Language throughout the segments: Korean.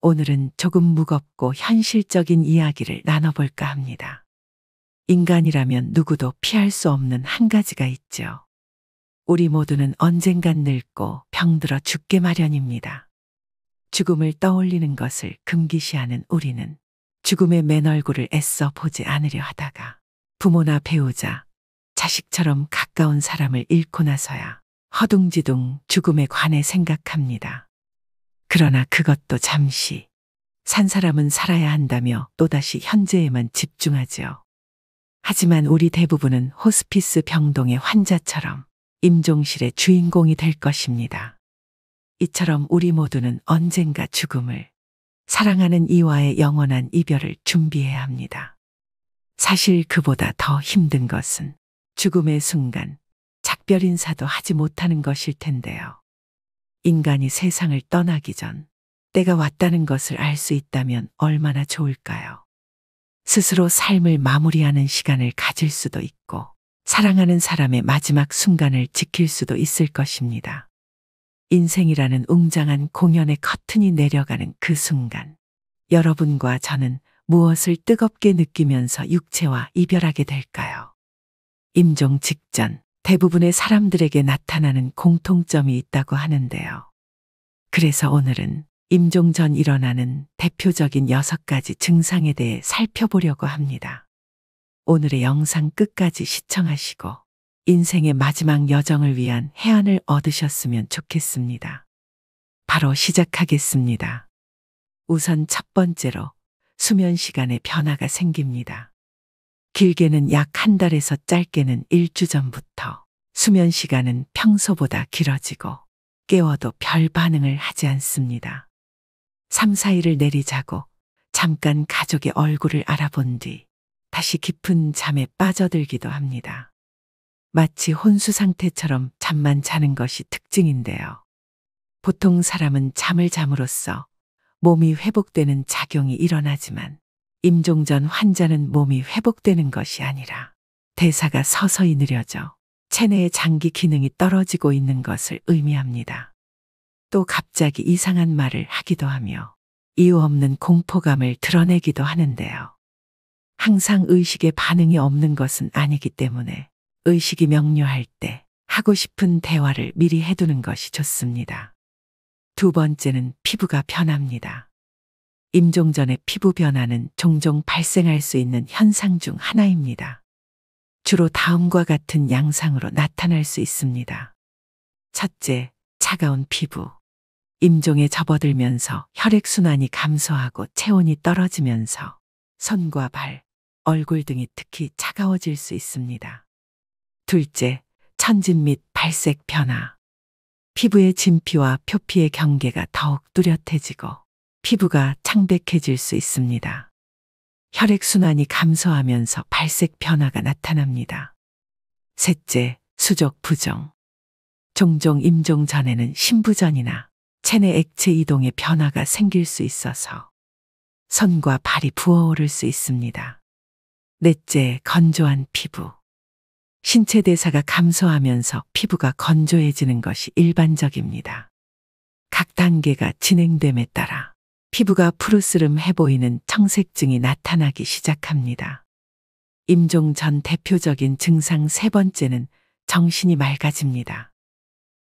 오늘은 조금 무겁고 현실적인 이야기를 나눠볼까 합니다. 인간이라면 누구도 피할 수 없는 한 가지가 있죠. 우리 모두는 언젠간 늙고 병들어 죽게 마련입니다. 죽음을 떠올리는 것을 금기시하는 우리는 죽음의 맨 얼굴을 애써 보지 않으려 하다가 부모나 배우자, 자식처럼 가까운 사람을 잃고 나서야 허둥지둥 죽음에 관해 생각합니다. 그러나 그것도 잠시, 산 사람은 살아야 한다며 또다시 현재에만 집중하죠. 하지만 우리 대부분은 호스피스 병동의 환자처럼 임종실의 주인공이 될 것입니다. 이처럼 우리 모두는 언젠가 죽음을, 사랑하는 이와의 영원한 이별을 준비해야 합니다. 사실 그보다 더 힘든 것은 죽음의 순간 작별 인사도 하지 못하는 것일 텐데요. 인간이 세상을 떠나기 전 때가 왔다는 것을 알 수 있다면 얼마나 좋을까요? 스스로 삶을 마무리하는 시간을 가질 수도 있고 사랑하는 사람의 마지막 순간을 지킬 수도 있을 것입니다. 인생이라는 웅장한 공연의 커튼이 내려가는 그 순간, 여러분과 저는 무엇을 뜨겁게 느끼면서 육체와 이별하게 될까요? 임종 직전 대부분의 사람들에게 나타나는 공통점이 있다고 하는데요. 그래서 오늘은 임종 전 일어나는 대표적인 6가지 증상에 대해 살펴보려고 합니다. 오늘의 영상 끝까지 시청하시고 인생의 마지막 여정을 위한 해안을 얻으셨으면 좋겠습니다. 바로 시작하겠습니다. 우선 첫 번째로 수면 시간에 변화가 생깁니다. 길게는 약 한 달에서 짧게는 일주 전부터 수면 시간은 평소보다 길어지고 깨워도 별 반응을 하지 않습니다. 3, 4일을 내리자고 잠깐 가족의 얼굴을 알아본 뒤 다시 깊은 잠에 빠져들기도 합니다. 마치 혼수 상태처럼 잠만 자는 것이 특징인데요. 보통 사람은 잠을 잠으로써 몸이 회복되는 작용이 일어나지만 임종 전 환자는 몸이 회복되는 것이 아니라 대사가 서서히 느려져 체내의 장기 기능이 떨어지고 있는 것을 의미합니다. 또 갑자기 이상한 말을 하기도 하며 이유 없는 공포감을 드러내기도 하는데요. 항상 의식에 반응이 없는 것은 아니기 때문에 의식이 명료할 때 하고 싶은 대화를 미리 해두는 것이 좋습니다. 두 번째는 피부가 변합니다. 임종 전의 피부 변화는 종종 발생할 수 있는 현상 중 하나입니다. 주로 다음과 같은 양상으로 나타날 수 있습니다. 첫째, 차가운 피부. 임종에 접어들면서 혈액순환이 감소하고 체온이 떨어지면서 손과 발, 얼굴 등이 특히 차가워질 수 있습니다. 둘째, 천진 및 발색 변화. 피부의 진피와 표피의 경계가 더욱 뚜렷해지고 피부가 창백해질 수 있습니다. 혈액순환이 감소하면서 발색 변화가 나타납니다. 셋째, 수족 부종. 종종 임종 전에는 심부전이나 체내 액체 이동의 변화가 생길 수 있어서 손과 발이 부어오를 수 있습니다. 넷째, 건조한 피부. 신체 대사가 감소하면서 피부가 건조해지는 것이 일반적입니다. 각 단계가 진행됨에 따라 피부가 푸르스름해 보이는 청색증이 나타나기 시작합니다. 임종 전 대표적인 증상 세 번째는 정신이 맑아집니다.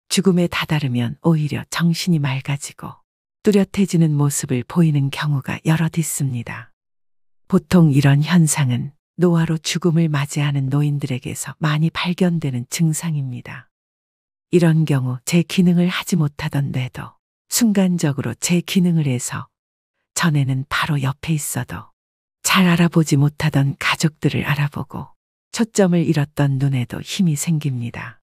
죽음에 다다르면 오히려 정신이 맑아지고 뚜렷해지는 모습을 보이는 경우가 여럿 있습니다. 보통 이런 현상은 노화로 죽음을 맞이하는 노인들에게서 많이 발견되는 증상입니다. 이런 경우 제 기능을 하지 못하던 뇌도 순간적으로 제 기능을 해서 전에는 바로 옆에 있어도 잘 알아보지 못하던 가족들을 알아보고 초점을 잃었던 눈에도 힘이 생깁니다.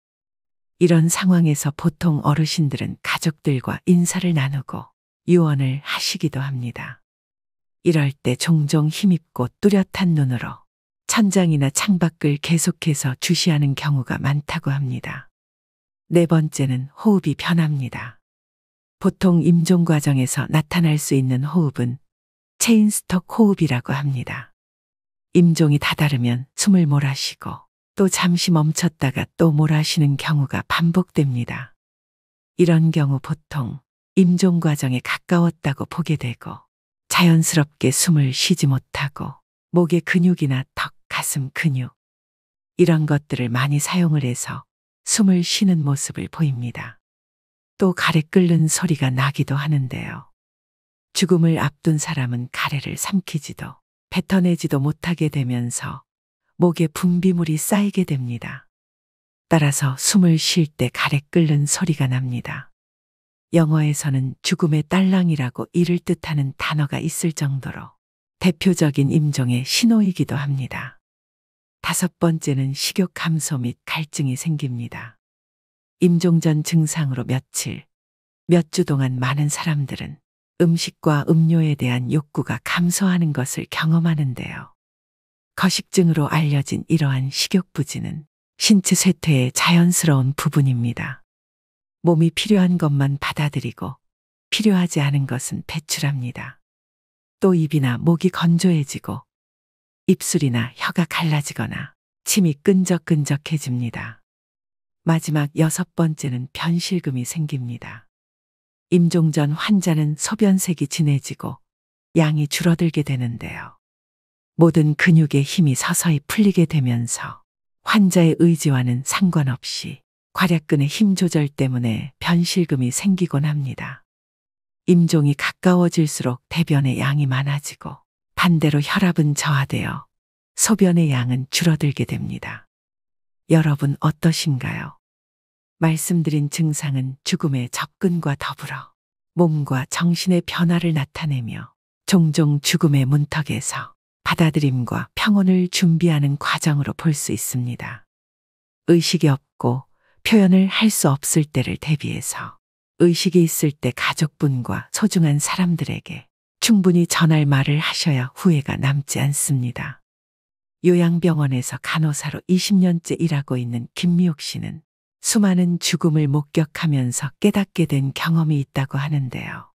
이런 상황에서 보통 어르신들은 가족들과 인사를 나누고 유언을 하시기도 합니다. 이럴 때 종종 힘있고 뚜렷한 눈으로 천장이나 창밖을 계속해서 주시하는 경우가 많다고 합니다. 네 번째는 호흡이 변합니다. 보통 임종 과정에서 나타날 수 있는 호흡은 체인스톡 호흡이라고 합니다. 임종이 다다르면 숨을 몰아쉬고 또 잠시 멈췄다가 또 몰아쉬는 경우가 반복됩니다. 이런 경우 보통 임종 과정에 가까웠다고 보게 되고 자연스럽게 숨을 쉬지 못하고 목의 근육이나 턱, 가슴 근육 이런 것들을 많이 사용을 해서 숨을 쉬는 모습을 보입니다. 또 가래 끓는 소리가 나기도 하는데요. 죽음을 앞둔 사람은 가래를 삼키지도 뱉어내지도 못하게 되면서 목에 분비물이 쌓이게 됩니다. 따라서 숨을 쉴 때 가래 끓는 소리가 납니다. 영어에서는 죽음의 딸랑이라고 이를 뜻하는 단어가 있을 정도로 대표적인 임종의 신호이기도 합니다. 5번째는 식욕 감소 및 갈증이 생깁니다. 임종 전 증상으로 며칠, 몇 주 동안 많은 사람들은 음식과 음료에 대한 욕구가 감소하는 것을 경험하는데요. 거식증으로 알려진 이러한 식욕부진은 신체 쇠퇴의 자연스러운 부분입니다. 몸이 필요한 것만 받아들이고 필요하지 않은 것은 배출합니다. 또 입이나 목이 건조해지고 입술이나 혀가 갈라지거나 침이 끈적끈적해집니다. 마지막 6번째는 변실금이 생깁니다. 임종 전 환자는 소변색이 진해지고 양이 줄어들게 되는데요. 모든 근육의 힘이 서서히 풀리게 되면서 환자의 의지와는 상관없이 괄약근의 힘 조절 때문에 변실금이 생기곤 합니다. 임종이 가까워질수록 대변의 양이 많아지고 반대로 혈압은 저하되어 소변의 양은 줄어들게 됩니다. 여러분 어떠신가요? 말씀드린 증상은 죽음의 접근과 더불어 몸과 정신의 변화를 나타내며 종종 죽음의 문턱에서 받아들임과 평온을 준비하는 과정으로 볼 수 있습니다. 의식이 없고 표현을 할 수 없을 때를 대비해서 의식이 있을 때 가족분과 소중한 사람들에게 충분히 전할 말을 하셔야 후회가 남지 않습니다. 요양병원에서 간호사로 20년째 일하고 있는 김미옥 씨는 수많은 죽음을 목격하면서 깨닫게 된 경험이 있다고 하는데요.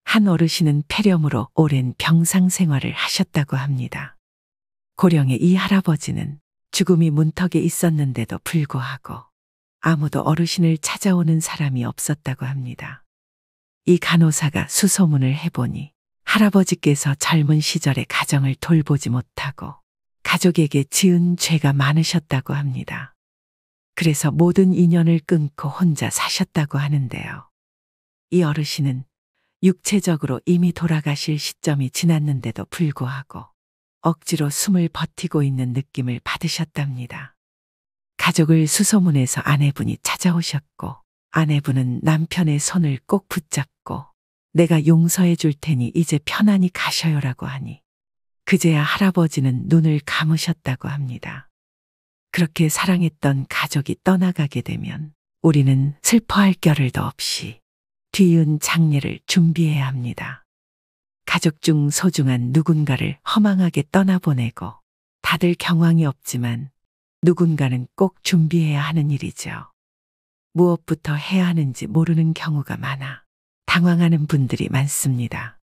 한 어르신은 폐렴으로 오랜 병상 생활을 하셨다고 합니다. 고령의 이 할아버지는 죽음이 문턱에 있었는데도 불구하고 아무도 어르신을 찾아오는 사람이 없었다고 합니다. 이 간호사가 수소문을 해보니 할아버지께서 젊은 시절에 가정을 돌보지 못하고 가족에게 지은 죄가 많으셨다고 합니다. 그래서 모든 인연을 끊고 혼자 사셨다고 하는데요. 이 어르신은 육체적으로 이미 돌아가실 시점이 지났는데도 불구하고 억지로 숨을 버티고 있는 느낌을 받으셨답니다. 가족을 수소문해서 아내분이 찾아오셨고 아내분은 남편의 손을 꼭 붙잡고 내가 용서해 줄 테니 이제 편안히 가셔요라고 하니 그제야 할아버지는 눈을 감으셨다고 합니다. 그렇게 사랑했던 가족이 떠나가게 되면 우리는 슬퍼할 겨를도 없이 뒤이은 장례를 준비해야 합니다. 가족 중 소중한 누군가를 허망하게 떠나보내고 다들 경황이 없지만 누군가는 꼭 준비해야 하는 일이죠. 무엇부터 해야 하는지 모르는 경우가 많아 당황하는 분들이 많습니다.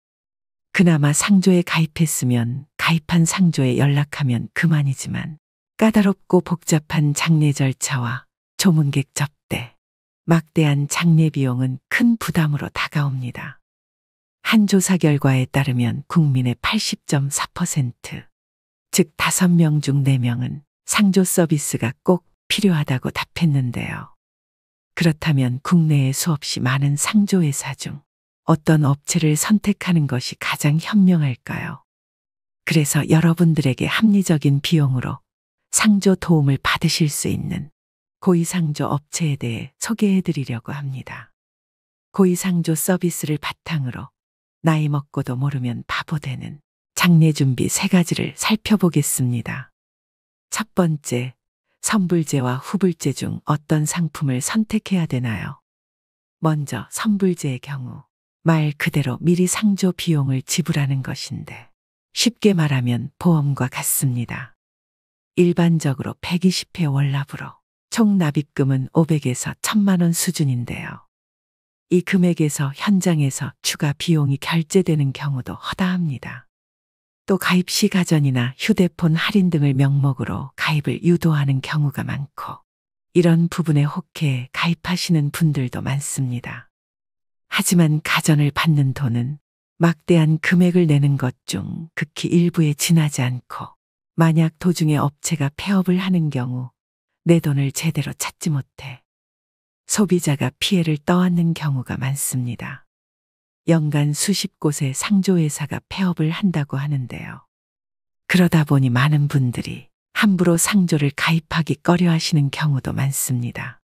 그나마 상조에 가입했으면 가입한 상조에 연락하면 그만이지만 까다롭고 복잡한 장례 절차와 조문객 접대, 막대한 장례 비용은 큰 부담으로 다가옵니다. 한 조사 결과에 따르면 국민의 80.4%, 즉 5명 중 4명은 상조 서비스가 꼭 필요하다고 답했는데요. 그렇다면 국내에 수없이 많은 상조회사 중 어떤 업체를 선택하는 것이 가장 현명할까요? 그래서 여러분들에게 합리적인 비용으로 상조 도움을 받으실 수 있는 고위상조 업체에 대해 소개해 드리려고 합니다. 고위상조 서비스를 바탕으로 나이 먹고도 모르면 바보 되는 장례 준비 3가지를 살펴보겠습니다. 첫 번째, 선불제와 후불제 중 어떤 상품을 선택해야 되나요? 먼저 선불제의 경우 말 그대로 미리 상조 비용을 지불하는 것인데 쉽게 말하면 보험과 같습니다. 일반적으로 120회 월납으로 총 납입금은 500에서 1000만 원 수준인데요. 이 금액에서 현장에서 추가 비용이 결제되는 경우도 허다합니다. 또 가입 시 가전이나 휴대폰 할인 등을 명목으로 가입을 유도하는 경우가 많고 이런 부분에 혹해 가입하시는 분들도 많습니다. 하지만 가전을 받는 돈은 막대한 금액을 내는 것 중 극히 일부에 지나지 않고 만약 도중에 업체가 폐업을 하는 경우 내 돈을 제대로 찾지 못해 소비자가 피해를 떠안는 경우가 많습니다. 연간 수십 곳의 상조회사가 폐업을 한다고 하는데요. 그러다 보니 많은 분들이 함부로 상조를 가입하기 꺼려 하시는 경우도 많습니다.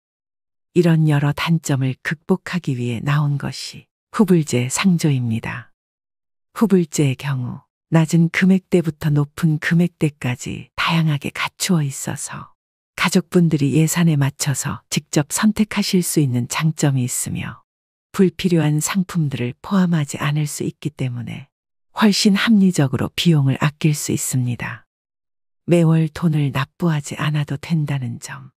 이런 여러 단점을 극복하기 위해 나온 것이 후불제 상조입니다. 후불제의 경우 낮은 금액대부터 높은 금액대까지 다양하게 갖추어 있어서 가족분들이 예산에 맞춰서 직접 선택하실 수 있는 장점이 있으며 불필요한 상품들을 포함하지 않을 수 있기 때문에 훨씬 합리적으로 비용을 아낄 수 있습니다. 매월 돈을 납부하지 않아도 된다는 점,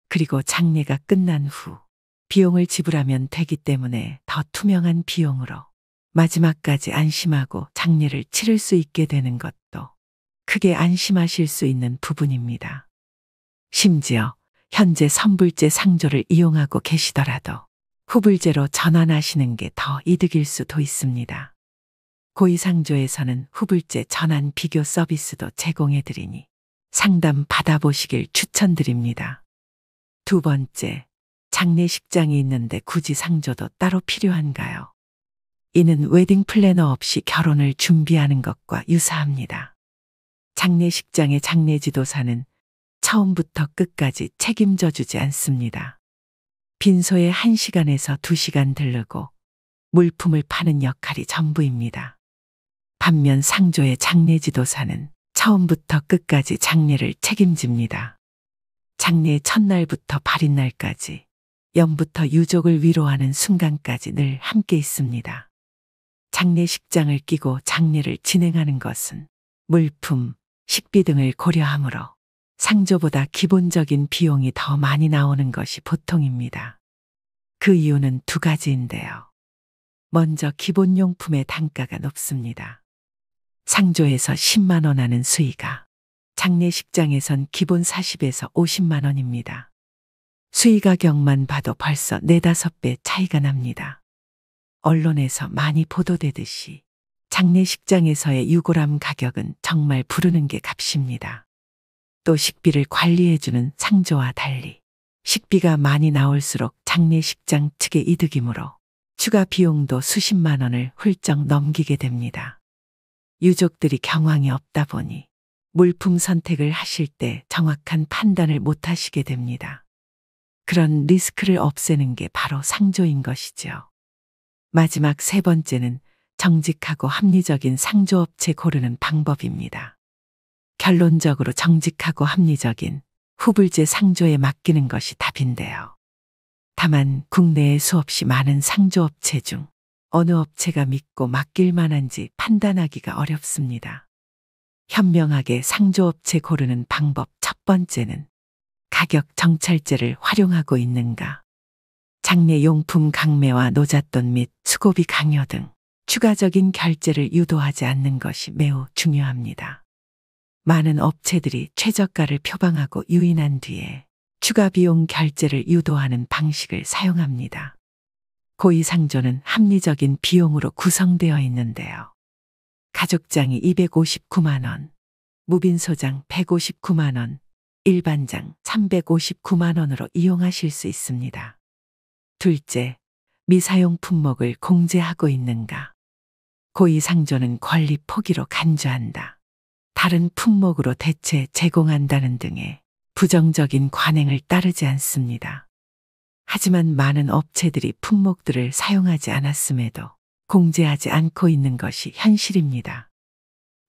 그리고 장례가 끝난 후 비용을 지불하면 되기 때문에 더 투명한 비용으로 마지막까지 안심하고 장례를 치를 수 있게 되는 것도 크게 안심하실 수 있는 부분입니다. 심지어 현재 선불제 상조를 이용하고 계시더라도 후불제로 전환하시는 게 더 이득일 수도 있습니다. 고위상조에서는 후불제 전환 비교 서비스도 제공해드리니 상담 받아보시길 추천드립니다. 두 번째, 장례식장이 있는데 굳이 상조도 따로 필요한가요? 이는 웨딩 플래너 없이 결혼을 준비하는 것과 유사합니다. 장례식장의 장례지도사는 처음부터 끝까지 책임져 주지 않습니다. 빈소에 1시간에서 2시간 들르고 물품을 파는 역할이 전부입니다. 반면 상조의 장례지도사는 처음부터 끝까지 장례를 책임집니다. 장례 첫날부터 발인날까지, 영부터 유족을 위로하는 순간까지 늘 함께 있습니다. 장례식장을 끼고 장례를 진행하는 것은 물품, 식비 등을 고려하므로 상조보다 기본적인 비용이 더 많이 나오는 것이 보통입니다. 그 이유는 두 가지인데요. 먼저 기본용품의 단가가 높습니다. 상조에서 10만 원 하는 수의가 장례식장에선 기본 40에서 50만 원입니다. 수의 가격만 봐도 벌써 4, 5배 차이가 납니다. 언론에서 많이 보도되듯이 장례식장에서의 유골함 가격은 정말 부르는 게 값입니다. 또 식비를 관리해주는 상조와 달리 식비가 많이 나올수록 장례식장 측의 이득이므로 추가 비용도 수십만 원을 훌쩍 넘기게 됩니다. 유족들이 경황이 없다 보니 물품 선택을 하실 때 정확한 판단을 못 하시게 됩니다. 그런 리스크를 없애는 게 바로 상조인 것이죠. 마지막 세 번째는 정직하고 합리적인 상조업체 고르는 방법입니다. 결론적으로 정직하고 합리적인 후불제 상조에 맡기는 것이 답인데요. 다만 국내에 수없이 많은 상조업체 중 어느 업체가 믿고 맡길 만한지 판단하기가 어렵습니다. 현명하게 상조업체 고르는 방법 첫 번째는 가격 정찰제를 활용하고 있는가. 장례용품 강매와 노잣돈 및 수고비 강요 등 추가적인 결제를 유도하지 않는 것이 매우 중요합니다. 많은 업체들이 최저가를 표방하고 유인한 뒤에 추가 비용 결제를 유도하는 방식을 사용합니다. 고위상조는 합리적인 비용으로 구성되어 있는데요. 가족장이 259만 원, 무빈소장 159만 원, 일반장 359만 원으로 이용하실 수 있습니다. 둘째, 미사용 품목을 공제하고 있는가. 고위상조는 권리 포기로 간주한다, 다른 품목으로 대체 제공한다는 등의 부정적인 관행을 따르지 않습니다. 하지만 많은 업체들이 품목들을 사용하지 않았음에도 공제하지 않고 있는 것이 현실입니다.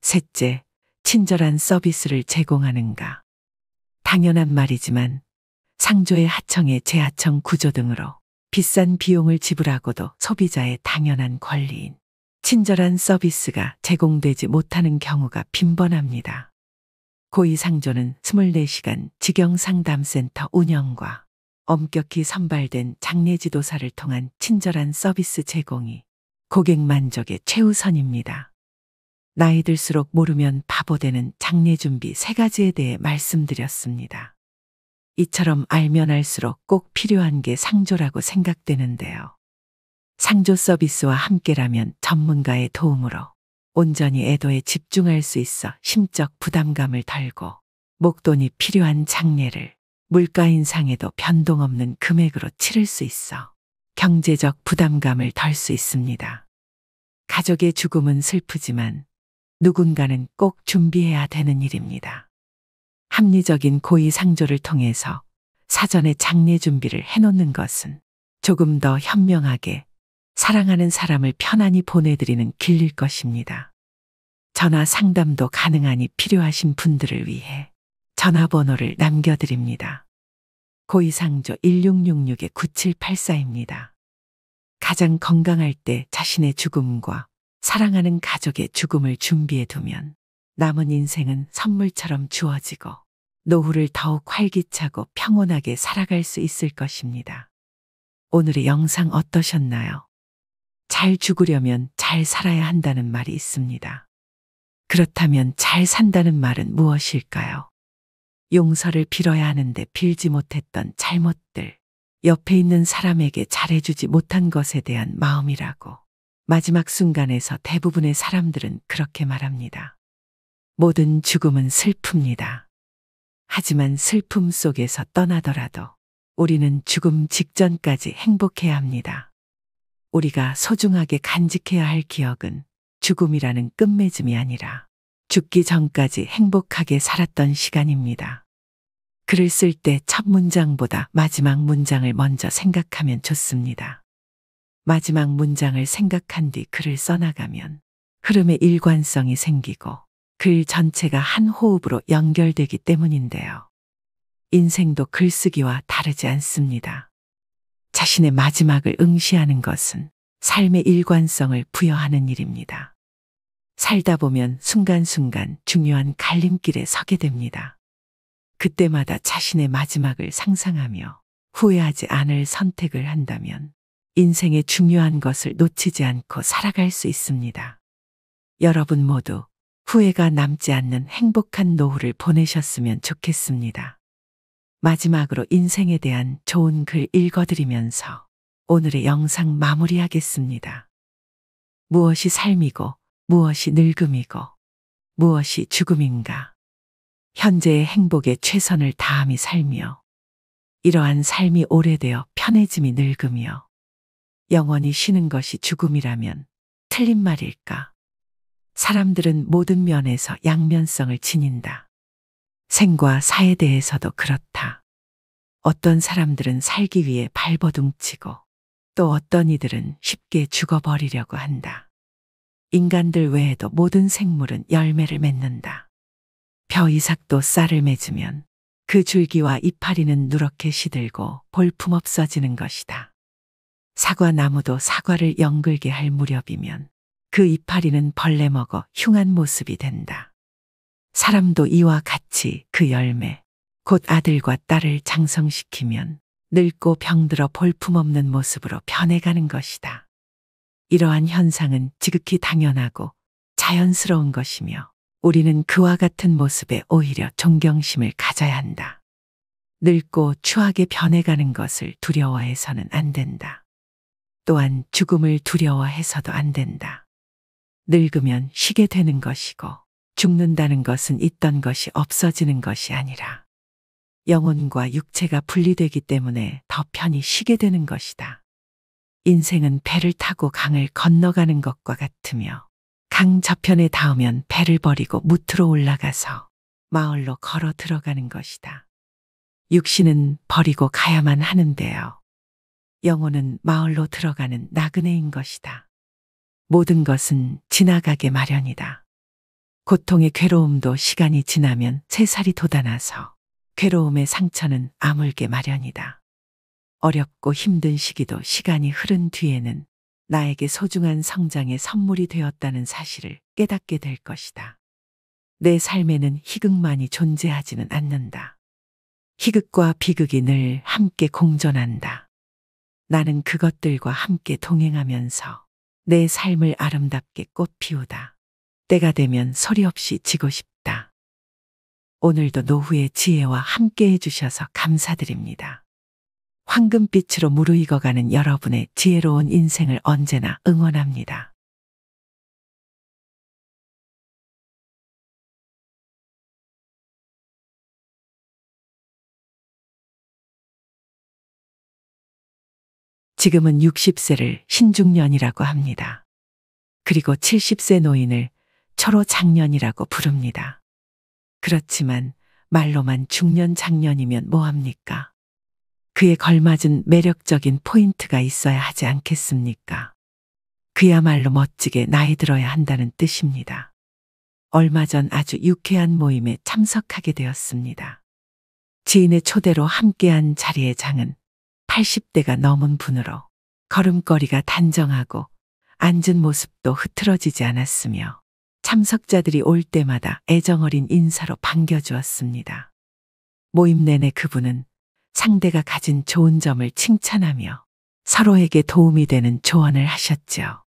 셋째, 친절한 서비스를 제공하는가. 당연한 말이지만 상조의 하청의 재하청 구조 등으로 비싼 비용을 지불하고도 소비자의 당연한 권리인 친절한 서비스가 제공되지 못하는 경우가 빈번합니다. 고위상조는 24시간 직영상담센터 운영과 엄격히 선발된 장례지도사를 통한 친절한 서비스 제공이 고객 만족의 최우선입니다. 나이 들수록 모르면 바보 되는 장례준비 3가지에 대해 말씀드렸습니다. 이처럼 알면 알수록 꼭 필요한 게 상조라고 생각되는데요. 상조 서비스와 함께라면 전문가의 도움으로 온전히 애도에 집중할 수 있어 심적 부담감을 덜고 목돈이 필요한 장례를 물가 인상에도 변동 없는 금액으로 치를 수 있어 경제적 부담감을 덜 수 있습니다. 가족의 죽음은 슬프지만 누군가는 꼭 준비해야 되는 일입니다. 합리적인 고의상조를 통해서 사전에 장례 준비를 해놓는 것은 조금 더 현명하게 사랑하는 사람을 편안히 보내드리는 길일 것입니다. 전화 상담도 가능하니 필요하신 분들을 위해 전화번호를 남겨드립니다. 고의상조 1666-9784입니다. 가장 건강할 때 자신의 죽음과 사랑하는 가족의 죽음을 준비해 두면 남은 인생은 선물처럼 주어지고 노후를 더욱 활기차고 평온하게 살아갈 수 있을 것입니다. 오늘의 영상 어떠셨나요? 잘 죽으려면 잘 살아야 한다는 말이 있습니다. 그렇다면 잘 산다는 말은 무엇일까요? 용서를 빌어야 하는데 빌지 못했던 잘못들, 옆에 있는 사람에게 잘해주지 못한 것에 대한 마음이라고 마지막 순간에서 대부분의 사람들은 그렇게 말합니다. 모든 죽음은 슬픕니다. 하지만 슬픔 속에서 떠나더라도 우리는 죽음 직전까지 행복해야 합니다. 우리가 소중하게 간직해야 할 기억은 죽음이라는 끝맺음이 아니라 죽기 전까지 행복하게 살았던 시간입니다. 글을 쓸 때 첫 문장보다 마지막 문장을 먼저 생각하면 좋습니다. 마지막 문장을 생각한 뒤 글을 써나가면 흐름의 일관성이 생기고 글 전체가 한 호흡으로 연결되기 때문인데요. 인생도 글쓰기와 다르지 않습니다. 자신의 마지막을 응시하는 것은 삶의 일관성을 부여하는 일입니다. 살다 보면 순간순간 중요한 갈림길에 서게 됩니다. 그때마다 자신의 마지막을 상상하며 후회하지 않을 선택을 한다면 인생의 중요한 것을 놓치지 않고 살아갈 수 있습니다. 여러분 모두 후회가 남지 않는 행복한 노후를 보내셨으면 좋겠습니다. 마지막으로 인생에 대한 좋은 글 읽어드리면서 오늘의 영상 마무리하겠습니다. 무엇이 삶이고 무엇이 늙음이고 무엇이 죽음인가? 현재의 행복에 최선을 다함이 삶이요. 이러한 삶이 오래되어 편해짐이 늙음이요. 영원히 쉬는 것이 죽음이라면 틀린 말일까? 사람들은 모든 면에서 양면성을 지닌다. 생과 사에 대해서도 그렇다. 어떤 사람들은 살기 위해 발버둥치고 또 어떤 이들은 쉽게 죽어버리려고 한다. 인간들 외에도 모든 생물은 열매를 맺는다. 벼이삭도 쌀을 맺으면 그 줄기와 이파리는 누렇게 시들고 볼품없어지는 것이다. 사과나무도 사과를 연글게 할 무렵이면 그 이파리는 벌레 먹어 흉한 모습이 된다. 사람도 이와 같이 그 열매, 곧 아들과 딸을 장성시키면 늙고 병들어 볼품없는 모습으로 변해가는 것이다. 이러한 현상은 지극히 당연하고 자연스러운 것이며 우리는 그와 같은 모습에 오히려 존경심을 가져야 한다. 늙고 추하게 변해가는 것을 두려워해서는 안 된다. 또한 죽음을 두려워해서도 안 된다. 늙으면 쉬게 되는 것이고 죽는다는 것은 있던 것이 없어지는 것이 아니라 영혼과 육체가 분리되기 때문에 더 편히 쉬게 되는 것이다. 인생은 배를 타고 강을 건너가는 것과 같으며 강 저편에 닿으면 배를 버리고 무트로 올라가서 마을로 걸어 들어가는 것이다. 육신은 버리고 가야만 하는데요. 영혼은 마을로 들어가는 나그네인 것이다. 모든 것은 지나가게 마련이다. 고통의 괴로움도 시간이 지나면 새살이 돋아나서 괴로움의 상처는 아물게 마련이다. 어렵고 힘든 시기도 시간이 흐른 뒤에는 나에게 소중한 성장의 선물이 되었다는 사실을 깨닫게 될 것이다. 내 삶에는 희극만이 존재하지는 않는다. 희극과 비극이 늘 함께 공존한다. 나는 그것들과 함께 동행하면서 내 삶을 아름답게 꽃피우다. 때가 되면 소리 없이 지고 싶다. 오늘도 노후의 지혜와 함께 해주셔서 감사드립니다. 황금빛으로 무르익어가는 여러분의 지혜로운 인생을 언제나 응원합니다. 지금은 60세를 신중년이라고 합니다. 그리고 70세 노인을 초로장년이라고 부릅니다. 그렇지만 말로만 중년장년이면 뭐합니까? 그에 걸맞은 매력적인 포인트가 있어야 하지 않겠습니까? 그야말로 멋지게 나이 들어야 한다는 뜻입니다. 얼마 전 아주 유쾌한 모임에 참석하게 되었습니다. 지인의 초대로 함께한 자리의 장은 80대가 넘은 분으로 걸음걸이가 단정하고 앉은 모습도 흐트러지지 않았으며 참석자들이 올 때마다 애정어린 인사로 반겨주었습니다. 모임 내내 그분은 상대가 가진 좋은 점을 칭찬하며 서로에게 도움이 되는 조언을 하셨죠.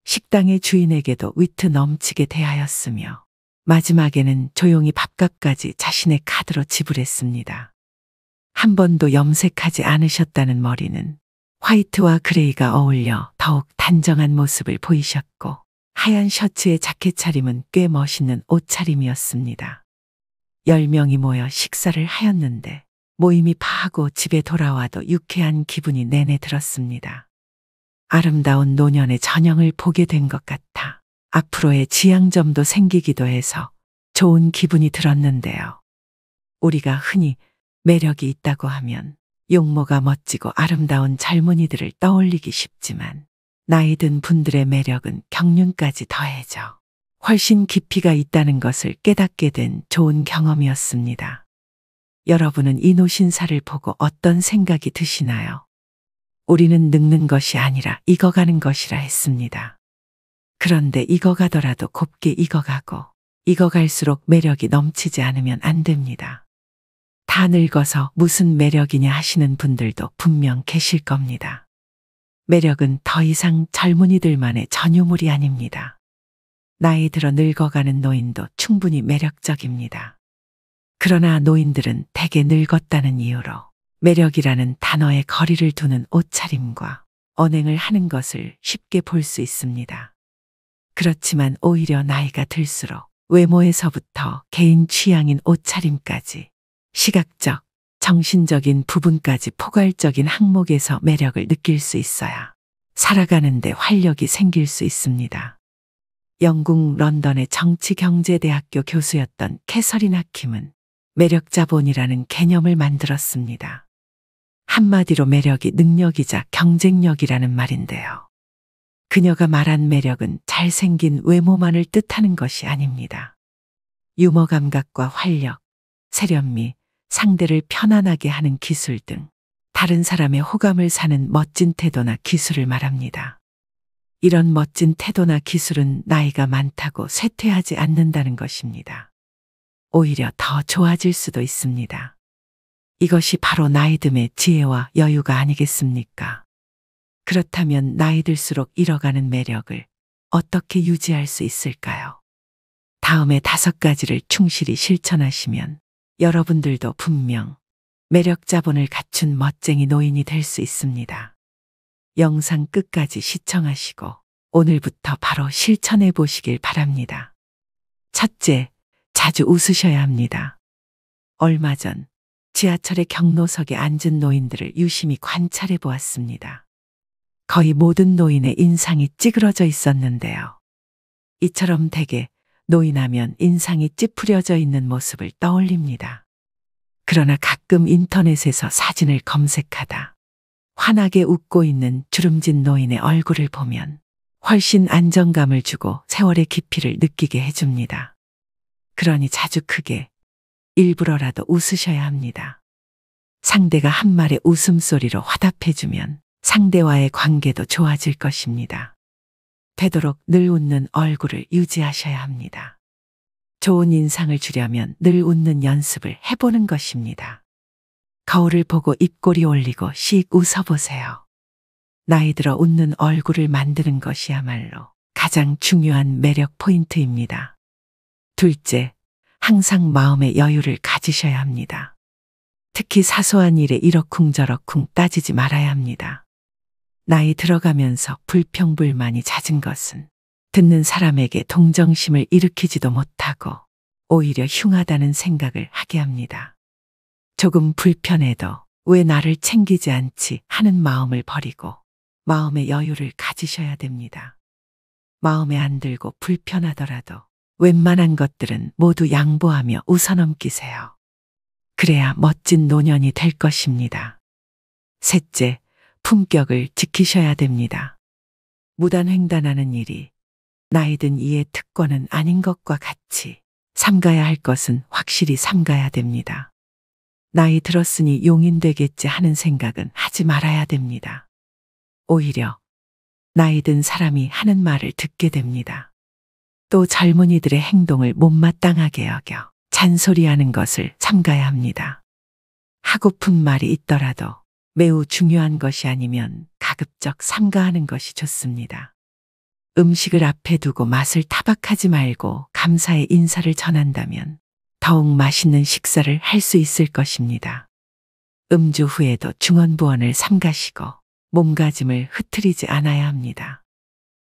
식당의 주인에게도 위트 넘치게 대하였으며 마지막에는 조용히 밥값까지 자신의 카드로 지불했습니다. 한 번도 염색하지 않으셨다는 머리는 화이트와 그레이가 어울려 더욱 단정한 모습을 보이셨고 하얀 셔츠에 자켓 차림은 꽤 멋있는 옷차림이었습니다. 10명이 모여 식사를 하였는데 모임이 파하고 집에 돌아와도 유쾌한 기분이 내내 들었습니다. 아름다운 노년의 전형을 보게 된 것 같아 앞으로의 지향점도 생기기도 해서 좋은 기분이 들었는데요. 우리가 흔히 매력이 있다고 하면 용모가 멋지고 아름다운 젊은이들을 떠올리기 쉽지만 나이 든 분들의 매력은 경륜까지 더해져 훨씬 깊이가 있다는 것을 깨닫게 된 좋은 경험이었습니다. 여러분은 이 노신사를 보고 어떤 생각이 드시나요? 우리는 늙는 것이 아니라 익어가는 것이라 했습니다. 그런데 익어가더라도 곱게 익어가고 익어갈수록 매력이 넘치지 않으면 안 됩니다. 다 늙어서 무슨 매력이냐 하시는 분들도 분명 계실 겁니다. 매력은 더 이상 젊은이들만의 전유물이 아닙니다. 나이 들어 늙어가는 노인도 충분히 매력적입니다. 그러나 노인들은 대개 늙었다는 이유로 매력이라는 단어에 거리를 두는 옷차림과 언행을 하는 것을 쉽게 볼 수 있습니다. 그렇지만 오히려 나이가 들수록 외모에서부터 개인 취향인 옷차림까지 시각적, 정신적인 부분까지 포괄적인 항목에서 매력을 느낄 수 있어야 살아가는데 활력이 생길 수 있습니다. 영국 런던의 정치경제대학교 교수였던 캐서린 하킴은 매력자본이라는 개념을 만들었습니다. 한마디로 매력이 능력이자 경쟁력이라는 말인데요. 그녀가 말한 매력은 잘생긴 외모만을 뜻하는 것이 아닙니다. 유머 감각과 활력, 세련미, 상대를 편안하게 하는 기술 등 다른 사람의 호감을 사는 멋진 태도나 기술을 말합니다. 이런 멋진 태도나 기술은 나이가 많다고 쇠퇴하지 않는다는 것입니다. 오히려 더 좋아질 수도 있습니다. 이것이 바로 나이듦의 지혜와 여유가 아니겠습니까? 그렇다면 나이 들수록 잃어가는 매력을 어떻게 유지할 수 있을까요? 다음에 5가지를 충실히 실천하시면 여러분들도 분명 매력 자본을 갖춘 멋쟁이 노인이 될 수 있습니다. 영상 끝까지 시청하시고 오늘부터 바로 실천해 보시길 바랍니다. 첫째, 자주 웃으셔야 합니다. 얼마 전 지하철의 경로석에 앉은 노인들을 유심히 관찰해 보았습니다. 거의 모든 노인의 인상이 찌그러져 있었는데요. 이처럼 대개 노인하면 인상이 찌푸려져 있는 모습을 떠올립니다. 그러나 가끔 인터넷에서 사진을 검색하다 환하게 웃고 있는 주름진 노인의 얼굴을 보면 훨씬 안정감을 주고 세월의 깊이를 느끼게 해줍니다. 그러니 자주 크게 일부러라도 웃으셔야 합니다. 상대가 한 말의 웃음소리로 화답해주면 상대와의 관계도 좋아질 것입니다. 되도록 늘 웃는 얼굴을 유지하셔야 합니다. 좋은 인상을 주려면 늘 웃는 연습을 해보는 것입니다. 거울을 보고 입꼬리 올리고 씩 웃어보세요. 나이 들어 웃는 얼굴을 만드는 것이야말로 가장 중요한 매력 포인트입니다. 둘째, 항상 마음의 여유를 가지셔야 합니다. 특히 사소한 일에 이러쿵저러쿵 따지지 말아야 합니다. 나이 들어가면서 불평불만이 잦은 것은 듣는 사람에게 동정심을 일으키지도 못하고 오히려 흉하다는 생각을 하게 합니다. 조금 불편해도 왜 나를 챙기지 않지 하는 마음을 버리고 마음의 여유를 가지셔야 됩니다. 마음에 안 들고 불편하더라도 웬만한 것들은 모두 양보하며 웃어넘기세요. 그래야 멋진 노년이 될 것입니다. 셋째, 품격을 지키셔야 됩니다. 무단횡단하는 일이 나이든 이의 특권은 아닌 것과 같이 삼가야 할 것은 확실히 삼가야 됩니다. 나이 들었으니 용인 되겠지 하는 생각은 하지 말아야 됩니다. 오히려 나이 든 사람이 하는 말을 듣게 됩니다. 또 젊은이들의 행동을 못마땅하게 여겨 잔소리하는 것을 삼가야 합니다. 하고픈 말이 있더라도 매우 중요한 것이 아니면 가급적 삼가하는 것이 좋습니다. 음식을 앞에 두고 맛을 타박하지 말고 감사의 인사를 전한다면 더욱 맛있는 식사를 할 수 있을 것입니다. 음주 후에도 중언부언을 삼가시고 몸가짐을 흐트리지 않아야 합니다.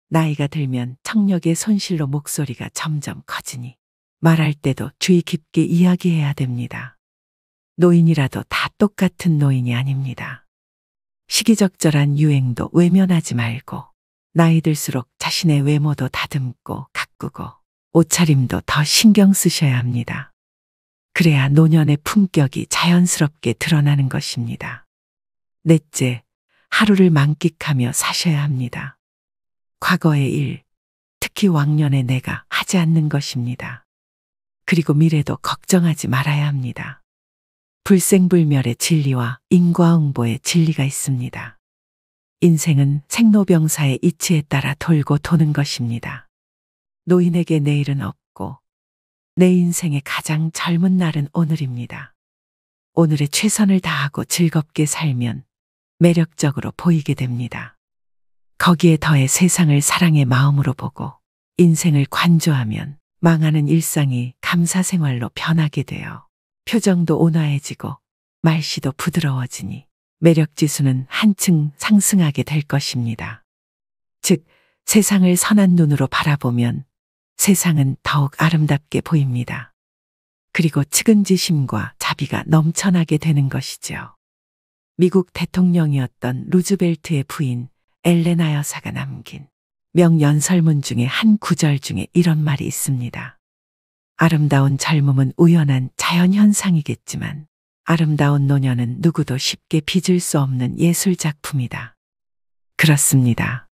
나이가 들면 청력의 손실로 목소리가 점점 커지니 말할 때도 주의 깊게 이야기해야 됩니다. 노인이라도 다 똑같은 노인이 아닙니다. 시기적절한 유행도 외면하지 말고 나이 들수록 자신의 외모도 다듬고 가꾸고 옷차림도 더 신경 쓰셔야 합니다. 그래야 노년의 품격이 자연스럽게 드러나는 것입니다. 넷째, 하루를 만끽하며 사셔야 합니다. 과거의 일, 특히 왕년의 내가 하지 않는 것입니다. 그리고 미래도 걱정하지 말아야 합니다. 불생불멸의 진리와 인과응보의 진리가 있습니다. 인생은 생로병사의 이치에 따라 돌고 도는 것입니다. 노인에게 내일은 없고 내 인생의 가장 젊은 날은 오늘입니다. 오늘에 최선을 다하고 즐겁게 살면 매력적으로 보이게 됩니다. 거기에 더해 세상을 사랑의 마음으로 보고 인생을 관조하면 망하는 일상이 감사생활로 변하게 되어 표정도 온화해지고 말씨도 부드러워지니 매력지수는 한층 상승하게 될 것입니다. 즉, 세상을 선한 눈으로 바라보면 세상은 더욱 아름답게 보입니다. 그리고 측은지심과 자비가 넘쳐나게 되는 것이죠. 미국 대통령이었던 루즈벨트의 부인 엘레나 여사가 남긴 명연설문 중에 한 구절 중에 이런 말이 있습니다. 아름다운 젊음은 우연한 자연현상이겠지만 아름다운 노년은 누구도 쉽게 빚을 수 없는 예술작품이다. 그렇습니다.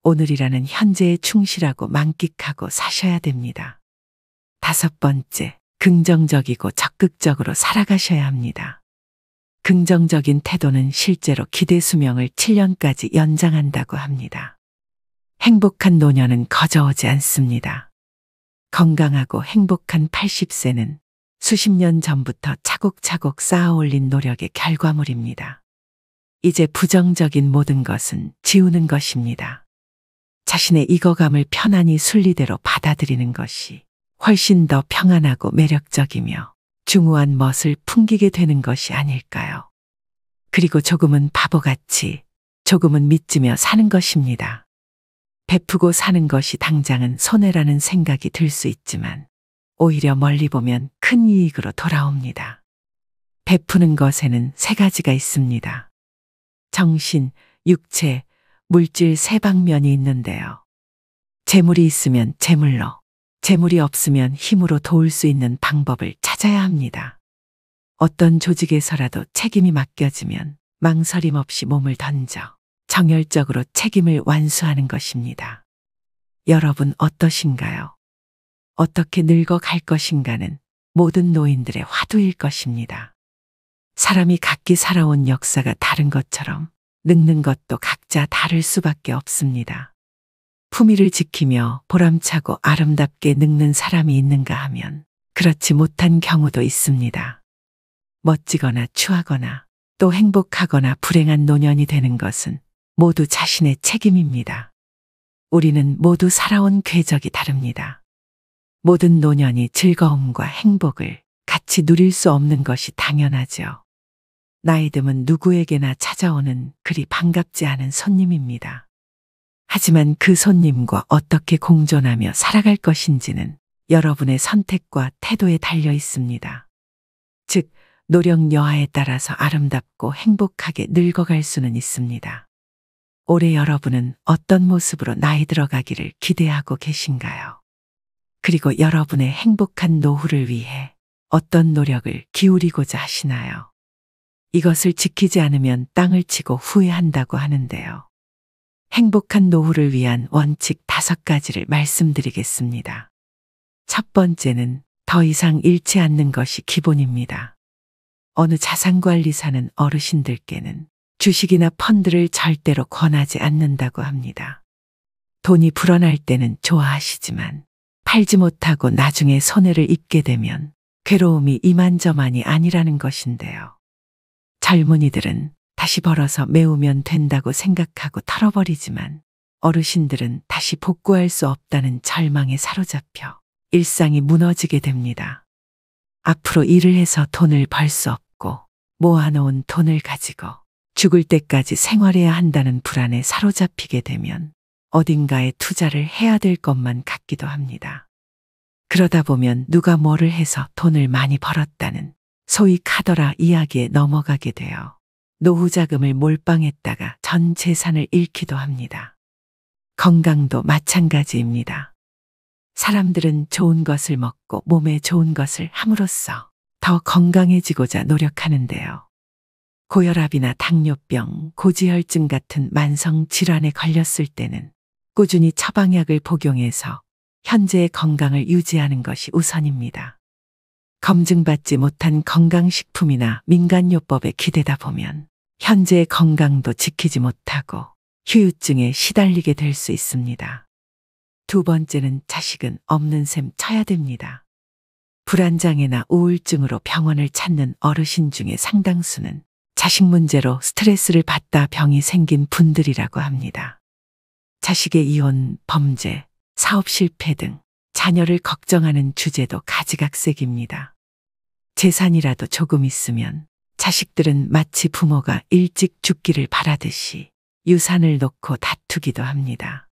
오늘이라는 현재에 충실하고 만끽하고 사셔야 됩니다. 다섯 번째, 긍정적이고 적극적으로 살아가셔야 합니다. 긍정적인 태도는 실제로 기대 수명을 7년까지 연장한다고 합니다. 행복한 노년은 거저오지 않습니다. 건강하고 행복한 80세는 수십 년 전부터 차곡차곡 쌓아올린 노력의 결과물입니다. 이제 부정적인 모든 것은 지우는 것입니다. 자신의 익어감을 편안히 순리대로 받아들이는 것이 훨씬 더 평안하고 매력적이며 중후한 멋을 풍기게 되는 것이 아닐까요? 그리고 조금은 바보같이, 조금은 믿으며 사는 것입니다. 베푸고 사는 것이 당장은 손해라는 생각이 들 수 있지만 오히려 멀리 보면 큰 이익으로 돌아옵니다. 베푸는 것에는 세 가지가 있습니다. 정신, 육체, 물질 세 방면이 있는데요. 재물이 있으면 재물로, 재물이 없으면 힘으로 도울 수 있는 방법을 찾아야 합니다. 어떤 조직에서라도 책임이 맡겨지면 망설임 없이 몸을 던져 정열적으로 책임을 완수하는 것입니다. 여러분 어떠신가요? 어떻게 늙어갈 것인가는 모든 노인들의 화두일 것입니다. 사람이 각기 살아온 역사가 다른 것처럼 늙는 것도 각자 다를 수밖에 없습니다. 품위를 지키며 보람차고 아름답게 늙는 사람이 있는가 하면 그렇지 못한 경우도 있습니다. 멋지거나 추하거나 또 행복하거나 불행한 노년이 되는 것은 모두 자신의 책임입니다. 우리는 모두 살아온 궤적이 다릅니다. 모든 노년이 즐거움과 행복을 같이 누릴 수 없는 것이 당연하죠. 나이듦은 누구에게나 찾아오는 그리 반갑지 않은 손님입니다. 하지만 그 손님과 어떻게 공존하며 살아갈 것인지는 여러분의 선택과 태도에 달려 있습니다. 즉, 노력 여하에 따라서 아름답고 행복하게 늙어갈 수는 있습니다. 올해 여러분은 어떤 모습으로 나이 들어가기를 기대하고 계신가요? 그리고 여러분의 행복한 노후를 위해 어떤 노력을 기울이고자 하시나요? 이것을 지키지 않으면 땅을 치고 후회한다고 하는데요. 행복한 노후를 위한 원칙 5가지를 말씀드리겠습니다. 첫 번째는 더 이상 잃지 않는 것이 기본입니다. 어느 자산관리사는 어르신들께는 주식이나 펀드를 절대로 권하지 않는다고 합니다. 돈이 불어날 때는 좋아하시지만 팔지 못하고 나중에 손해를 입게 되면 괴로움이 이만저만이 아니라는 것인데요. 젊은이들은 다시 벌어서 메우면 된다고 생각하고 털어버리지만 어르신들은 다시 복구할 수 없다는 절망에 사로잡혀 일상이 무너지게 됩니다. 앞으로 일을 해서 돈을 벌 수 없고 모아놓은 돈을 가지고 죽을 때까지 생활해야 한다는 불안에 사로잡히게 되면 어딘가에 투자를 해야 될 것만 같기도 합니다. 그러다 보면 누가 뭐를 해서 돈을 많이 벌었다는 소위 카더라 이야기에 넘어가게 되어 노후 자금을 몰빵했다가 전 재산을 잃기도 합니다. 건강도 마찬가지입니다. 사람들은 좋은 것을 먹고 몸에 좋은 것을 함으로써 더 건강해지고자 노력하는데요. 고혈압이나 당뇨병, 고지혈증 같은 만성 질환에 걸렸을 때는 꾸준히 처방약을 복용해서 현재의 건강을 유지하는 것이 우선입니다. 검증받지 못한 건강식품이나 민간요법에 기대다 보면 현재의 건강도 지키지 못하고 후유증에 시달리게 될 수 있습니다. 두 번째는 자식은 없는 셈 쳐야 됩니다. 불안장애나 우울증으로 병원을 찾는 어르신 중에 상당수는 자식 문제로 스트레스를 받다 병이 생긴 분들이라고 합니다. 자식의 이혼, 범죄, 사업 실패 등 자녀를 걱정하는 주제도 가지각색입니다. 재산이라도 조금 있으면 자식들은 마치 부모가 일찍 죽기를 바라듯이 유산을 놓고 다투기도 합니다.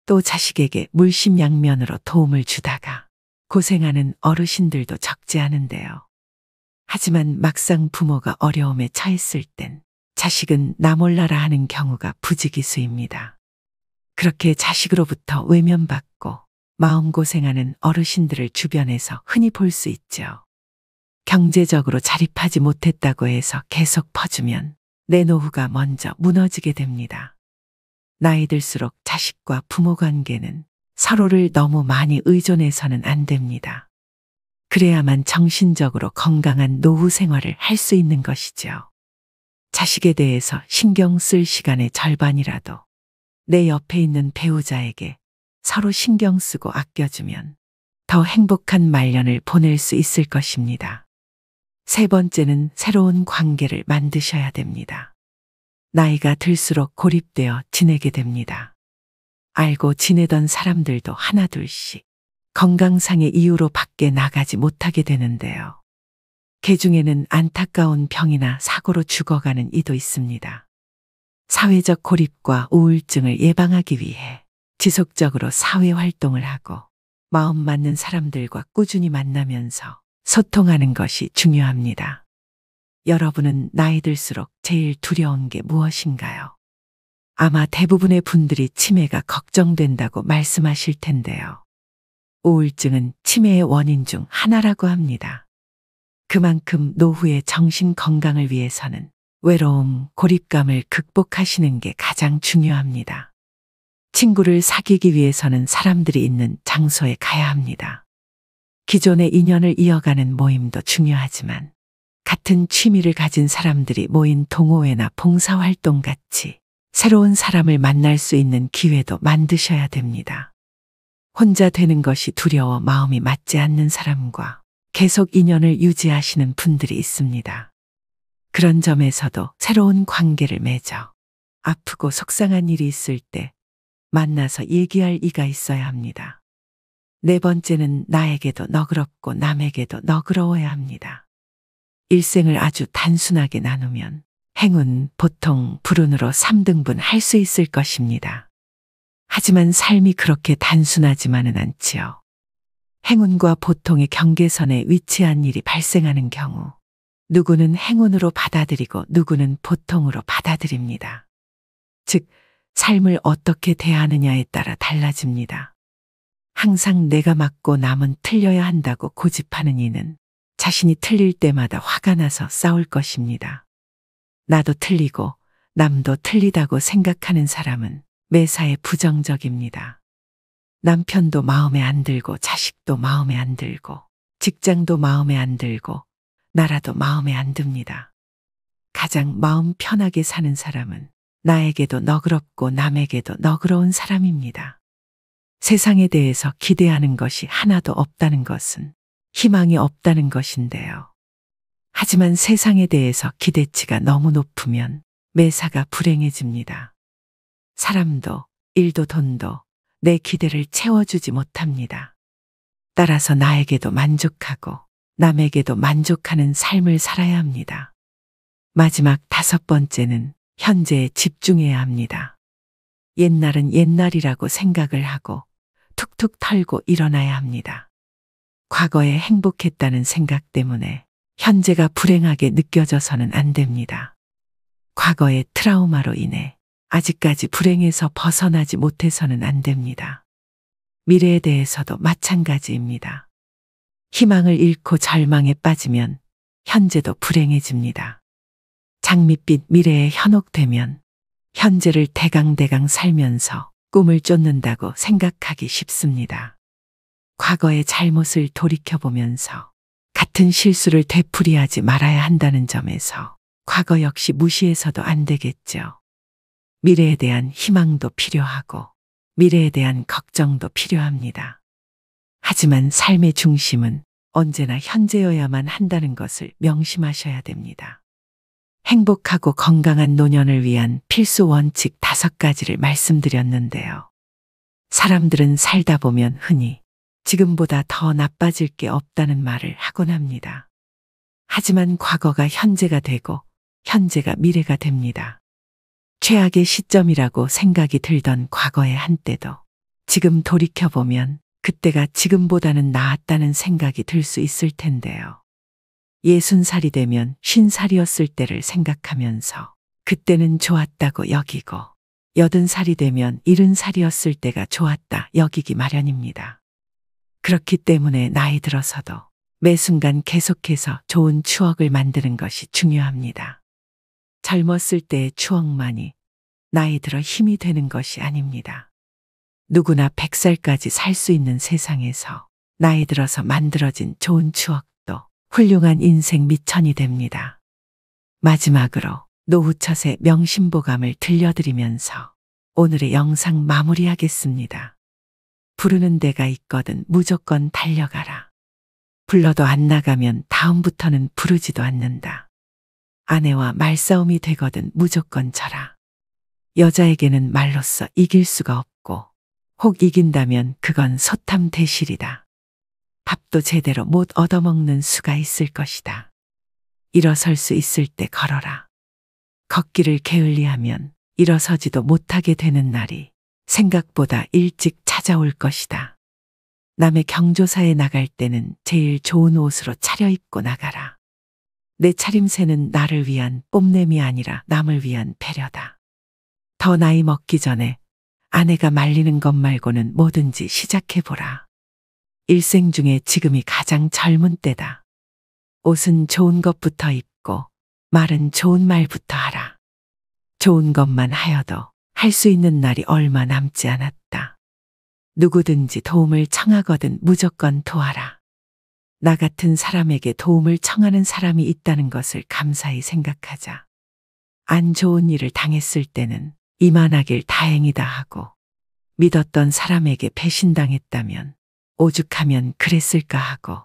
또 자식에게 물심양면으로 도움을 주다가 고생하는 어르신들도 적지 않은데요. 하지만 막상 부모가 어려움에 처했을 땐 자식은 나 몰라라 하는 경우가 부지기수입니다. 그렇게 자식으로부터 외면받고 마음고생하는 어르신들을 주변에서 흔히 볼 수 있죠. 경제적으로 자립하지 못했다고 해서 계속 퍼주면 내 노후가 먼저 무너지게 됩니다. 나이 들수록 자식과 부모 관계는 서로를 너무 많이 의존해서는 안 됩니다. 그래야만 정신적으로 건강한 노후 생활을 할 수 있는 것이죠. 자식에 대해서 신경 쓸 시간의 절반이라도 내 옆에 있는 배우자에게 서로 신경 쓰고 아껴주면 더 행복한 말년을 보낼 수 있을 것입니다. 세 번째는 새로운 관계를 만드셔야 됩니다. 나이가 들수록 고립되어 지내게 됩니다. 알고 지내던 사람들도 하나둘씩 건강상의 이유로 밖에 나가지 못하게 되는데요. 그 중에는 안타까운 병이나 사고로 죽어가는 이도 있습니다. 사회적 고립과 우울증을 예방하기 위해 지속적으로 사회 활동을 하고 마음 맞는 사람들과 꾸준히 만나면서 소통하는 것이 중요합니다. 여러분은 나이 들수록 제일 두려운 게 무엇인가요? 아마 대부분의 분들이 치매가 걱정된다고 말씀하실 텐데요. 우울증은 치매의 원인 중 하나라고 합니다. 그만큼 노후의 정신 건강을 위해서는 외로움, 고립감을 극복하시는 게 가장 중요합니다. 친구를 사귀기 위해서는 사람들이 있는 장소에 가야 합니다. 기존의 인연을 이어가는 모임도 중요하지만 같은 취미를 가진 사람들이 모인 동호회나 봉사활동 같이 새로운 사람을 만날 수 있는 기회도 만드셔야 됩니다. 혼자 되는 것이 두려워 마음이 맞지 않는 사람과 계속 인연을 유지하시는 분들이 있습니다. 그런 점에서도 새로운 관계를 맺어 아프고 속상한 일이 있을 때 만나서 얘기할 이가 있어야 합니다. 네 번째는 나에게도 너그럽고 남에게도 너그러워야 합니다. 일생을 아주 단순하게 나누면 행운, 보통, 불운으로 3등분 할 수 있을 것입니다. 하지만 삶이 그렇게 단순하지만은 않지요. 행운과 보통의 경계선에 위치한 일이 발생하는 경우 누구는 행운으로 받아들이고 누구는 보통으로 받아들입니다. 즉, 삶을 어떻게 대하느냐에 따라 달라집니다. 항상 내가 맞고 남은 틀려야 한다고 고집하는 이는 자신이 틀릴 때마다 화가 나서 싸울 것입니다. 나도 틀리고 남도 틀리다고 생각하는 사람은 매사에 부정적입니다. 남편도 마음에 안 들고 자식도 마음에 안 들고 직장도 마음에 안 들고 나라도 마음에 안 듭니다. 가장 마음 편하게 사는 사람은 나에게도 너그럽고 남에게도 너그러운 사람입니다. 세상에 대해서 기대하는 것이 하나도 없다는 것은 희망이 없다는 것인데요. 하지만 세상에 대해서 기대치가 너무 높으면 매사가 불행해집니다. 사람도 일도 돈도 내 기대를 채워주지 못합니다. 따라서 나에게도 만족하고 남에게도 만족하는 삶을 살아야 합니다. 마지막 5번째는 현재에 집중해야 합니다. 옛날은 옛날이라고 생각을 하고 툭툭 털고 일어나야 합니다. 과거에 행복했다는 생각 때문에 현재가 불행하게 느껴져서는 안 됩니다. 과거의 트라우마로 인해 아직까지 불행에서 벗어나지 못해서는 안 됩니다. 미래에 대해서도 마찬가지입니다. 희망을 잃고 절망에 빠지면 현재도 불행해집니다. 장밋빛 미래에 현혹되면 현재를 대강대강 살면서 꿈을 쫓는다고 생각하기 쉽습니다. 과거의 잘못을 돌이켜보면서 같은 실수를 되풀이하지 말아야 한다는 점에서 과거 역시 무시해서도 안 되겠죠. 미래에 대한 희망도 필요하고 미래에 대한 걱정도 필요합니다. 하지만 삶의 중심은 언제나 현재여야만 한다는 것을 명심하셔야 됩니다. 행복하고 건강한 노년을 위한 필수 원칙 5가지를 말씀드렸는데요. 사람들은 살다 보면 흔히 지금보다 더 나빠질 게 없다는 말을 하곤 합니다. 하지만 과거가 현재가 되고 현재가 미래가 됩니다. 최악의 시점이라고 생각이 들던 과거의 한때도 지금 돌이켜보면 그때가 지금보다는 나았다는 생각이 들 수 있을 텐데요. 60살이 되면 50살이었을 때를 생각하면서 그때는 좋았다고 여기고 80살이 되면 70살이었을 때가 좋았다 여기기 마련입니다. 그렇기 때문에 나이 들어서도 매 순간 계속해서 좋은 추억을 만드는 것이 중요합니다. 젊었을 때의 추억만이 나이 들어 힘이 되는 것이 아닙니다. 누구나 100살까지 살 수 있는 세상에서 나이 들어서 만들어진 좋은 추억도 훌륭한 인생 미천이 됩니다. 마지막으로 노후철의 명심보감을 들려드리면서 오늘의 영상 마무리하겠습니다. 부르는 데가 있거든 무조건 달려가라. 불러도 안 나가면 다음부터는 부르지도 않는다. 아내와 말싸움이 되거든 무조건 져라. 여자에게는 말로써 이길 수가 없고 혹 이긴다면 그건 소탐대실이다. 밥도 제대로 못 얻어먹는 수가 있을 것이다. 일어설 수 있을 때 걸어라. 걷기를 게을리하면 일어서지도 못하게 되는 날이 생각보다 일찍 찾아올 것이다. 남의 경조사에 나갈 때는 제일 좋은 옷으로 차려입고 나가라. 내 차림새는 나를 위한 뽐냄이 아니라 남을 위한 배려다. 더 나이 먹기 전에 아내가 말리는 것 말고는 뭐든지 시작해보라. 일생 중에 지금이 가장 젊은 때다. 옷은 좋은 것부터 입고 말은 좋은 말부터 하라. 좋은 것만 하여도 할 수 있는 날이 얼마 남지 않았다. 누구든지 도움을 청하거든 무조건 도와라. 나 같은 사람에게 도움을 청하는 사람이 있다는 것을 감사히 생각하자. 안 좋은 일을 당했을 때는 이만하길 다행이다 하고 믿었던 사람에게 배신당했다면 오죽하면 그랬을까 하고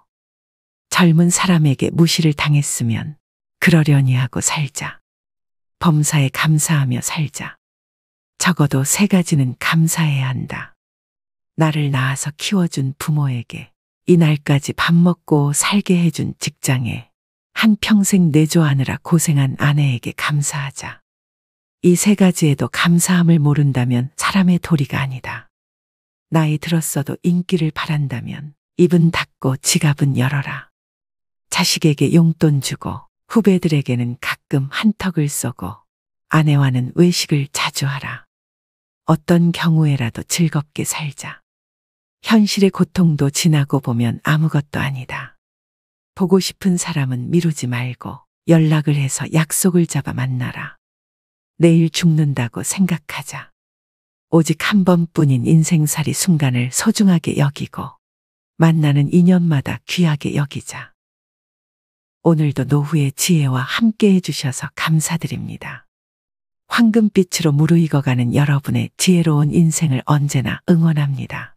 젊은 사람에게 무시를 당했으면 그러려니 하고 살자. 범사에 감사하며 살자. 적어도 3가지는 감사해야 한다. 나를 낳아서 키워준 부모에게, 이날까지 밥 먹고 살게 해준 직장에, 한평생 내조하느라 고생한 아내에게 감사하자. 이 세 가지에도 감사함을 모른다면 사람의 도리가 아니다. 나이 들었어도 인기를 바란다면 입은 닫고 지갑은 열어라. 자식에게 용돈 주고 후배들에게는 가끔 한턱을 쏘고 아내와는 외식을 자주 하라. 어떤 경우에라도 즐겁게 살자. 현실의 고통도 지나고 보면 아무것도 아니다. 보고 싶은 사람은 미루지 말고 연락을 해서 약속을 잡아 만나라. 내일 죽는다고 생각하자. 오직 한 번뿐인 인생살이 순간을 소중하게 여기고 만나는 인연마다 귀하게 여기자. 오늘도 노후의 지혜와 함께 해주셔서 감사드립니다. 황금빛으로 무르익어가는 여러분의 지혜로운 인생을 언제나 응원합니다.